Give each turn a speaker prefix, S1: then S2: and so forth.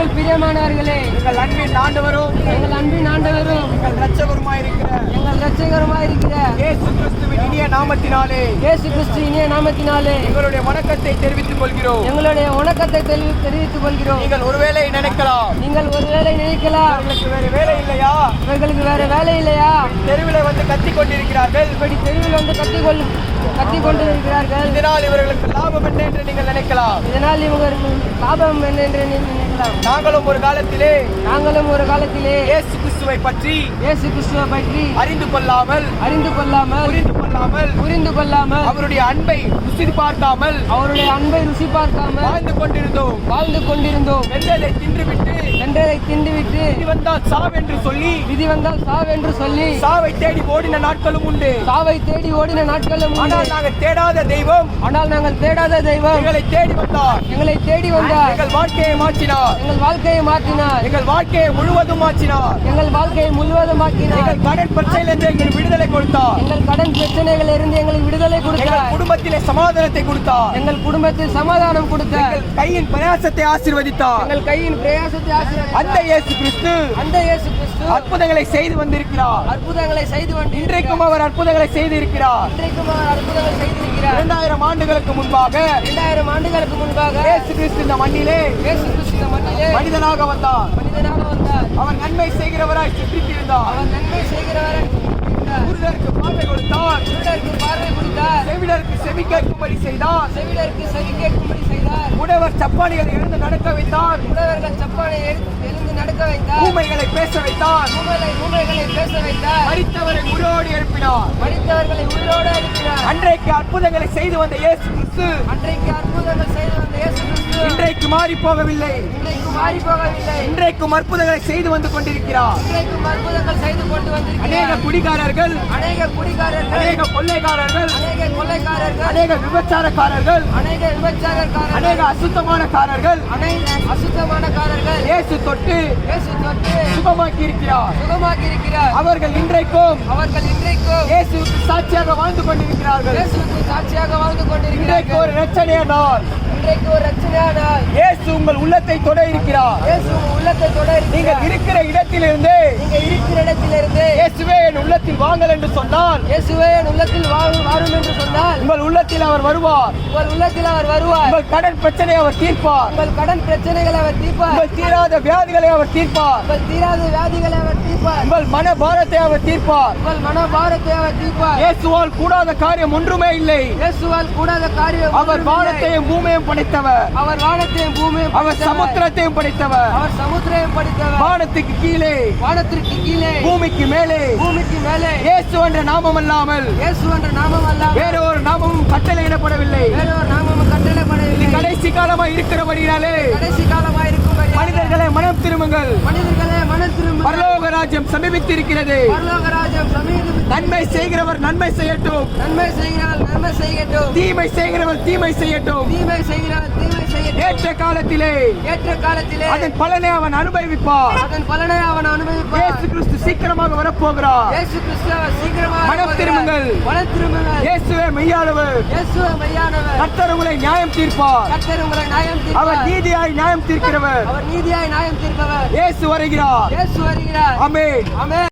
S1: கிறிஸ்துவில் பிரியமானவர்களே,
S2: எங்கள் அன்பின் ஆண்டவரும்
S1: எங்கள் அன்பின் ஆண்டவரும்
S2: எங்கள் இரட்சகருமாயிருக்கிற
S1: எங்கள் இரட்சகருமாயிருக்கிற
S2: இயேசு கிறிஸ்துவின் இனிய நாமத்தினாலே
S1: இயேசு கிறிஸ்து இனிய நாமத்தினாலே
S2: எங்களுடைய வணக்கத்தை தெரிவித்துக் கொள்கிறோம்.
S1: எங்களுடைய வணக்கத்தை தெரிவித்துக் கொள்கிறோம்.
S2: நீங்கள் ஒருவேளை நினைக்கலாம்,
S1: நீங்கள் ஒருவேளை நினைக்கலாம்,
S2: இவர்களுக்கு வேறு வேலை இல்லையா,
S1: இவர்களுக்கு வேற வேலை இல்லையா,
S2: தெருவில் வந்து கத்திக் கொண்டிருக்கிறார்கள்,
S1: இப்படி தெருவில் வந்து கத்திக் கொண்டிருக்கிறார்கள்,
S2: இதனால் இவர்களுக்கு லாபம் என்ன என்று நீங்கள் நினைக்கலாம்.
S1: இதனால் இவங்களுக்கு லாபம் என்ன என்று நினைக்கலாம்.
S2: நாங்களும் ஒரு காலத்திலே இயேசு கிறிஸ்துவை பற்றி
S1: இயேசு கிறிஸ்துவை பற்றி
S2: அறிந்து கொள்ளாமல்
S1: புரிந்து கொள்ளாமல்
S2: அவருடைய அன்பை ருசி பார்க்காமல்
S1: அவருடைய அன்பை ருசி பார்க்காமல்
S2: வாழ்ந்து கொண்டிருந்தோம்.
S1: வென்றதை தின்றுவிட்டு
S2: விதி வந்தால்
S1: விதி வந்தால் சாவென்று சொல்லி
S2: சாவை தேடி ஓடின நாட்களும் உண்டு.
S1: சாவை தேடி ஓடின நாட்களும் உண்டு.
S2: ஆனால் நாங்கள் தேடாத தெய்வம் எங்களை தேடி வந்தார். எங்கள் வாழ்க்கையை மாற்றினார். எங்கள் வாழ்க்கையை முழுவதும் மாற்றினார். எங்கள் கடன் பிரச்சனையிலிருந்து எங்களுக்கு விடுதலை கொடுத்தார்.
S1: எங்களுக்கு விடுதலை கொடுத்தார்.
S2: எங்கள் குடும்பத்திலே சமாதானத்தை கொடுத்தார்.
S1: எங்கள் குடும்பத்தில் சமாதானம் கொடுத்தார்.
S2: எங்கள் கையின் பிரயாசத்தை ஆசீர்வதித்தார். அந்த இயேசு கிறிஸ்து அற்புதங்களை செய்து வந்திருக்கிறார். இன்றைக்கும் அவர் அற்புதங்களை செய்து இருக்கிறார். 2000 ஆண்டுகளுக்கு முன்பாக இயேசு கிறிஸ்து இந்த மண்ணிலே மனிதனாக வந்தார். அவர் நன்மை செய்கிறவராய் சுற்றித்திருந்தார். குருடருக்கு பார்வை கொடுத்தார். செவிடருக்கு செவி கேட்கும்படி செய்தார். உடவர் சப்பானிகளை எழுந்து நடக்க வைத்தார். ஊமைகளை பேச வைத்தார். மரித்தவரை உயிரோடு எழுப்பினார். அன்றைக்கு அற்புதங்களை செய்து வந்த இயேசு கிறிஸ்து இன்றைக்கு மாறி போகவில்லை. இன்றைக்கும் அற்புதங்களை செய்து வந்து கொண்டிருக்கிறார். அநேக குடிகாரர்கள், அநேக கொள்ளைக்காரர்கள், அநேக விபச்சாரக்காரர்கள், அநேக அசுத்தமானக்காரர்கள் இயேசு தொட்டு சுகமாக்கி இருக்கிறார். அவர்கள் இன்றைக்கும் இயேசுவுக்கு சாட்சியாக வாழ்ந்து கொண்டிருக்கிறார்கள். இன்றைக்கு ஒரு இரட்சணிய நாள். இயேசு உங்கள் உள்ளத்தை தொட இருக்கிறார். நீங்கள் இருக்கிற இடத்திலிருந்து இயேசுவே என் உள்ளத்தில் வாங்கள் என்று சொன்னால் உங்கள் உள்ளத்தில் அவர் வருவார். உங்கள் கடன் பிரச்சனை அவர் தீர்ப்பார். உங்கள் தீராத வியாதிகளை அவர் தீர்ப்பார். உங்கள் மன பாரத்தை அவர் தீர்ப்பார். இயேசுவால் கூடாத காரியம் ஒன்றுமே இல்லை. அவர் வானத்தையும் பூமியையும் படைத்தவர். அவர் சமுத்திரத்தையும் படைத்தவர். வானத்துக்கு கீழே பூமிக்கு மேலே இயேசு என்ற நாமம் அல்லாமல் வேற ஒரு நாமமும் கட்டளையிடப்படவில்லை. இது கடைசி காலமாக இருக்கிறபடினாலே மனிதர்களை மனம் திரும்புங்கள். பரலோக ராஜ்யம் சமீபித்திருக்கிறது. நன்மை செய்கிறவர் நன்மை செய்யட்டும். தீமை செய்கிறவர் தீமை செய்யட்டும். ஏற்ற காலத்திலே அதன் பலனை அவன் அனுபவிப்பார். இயேசு கிறிஸ்து சீக்கிரமாக வரப்போகிறார். மனம் திரும்புங்கள். இயேசுவே மெய்யானவர். கர்த்தர் உங்களை நியாயம் தீர்ப்பார். அவர் நீதியாய் நியாயம் தீர்க்கிறவர். இயேசு வருகிறார். ஆமென்.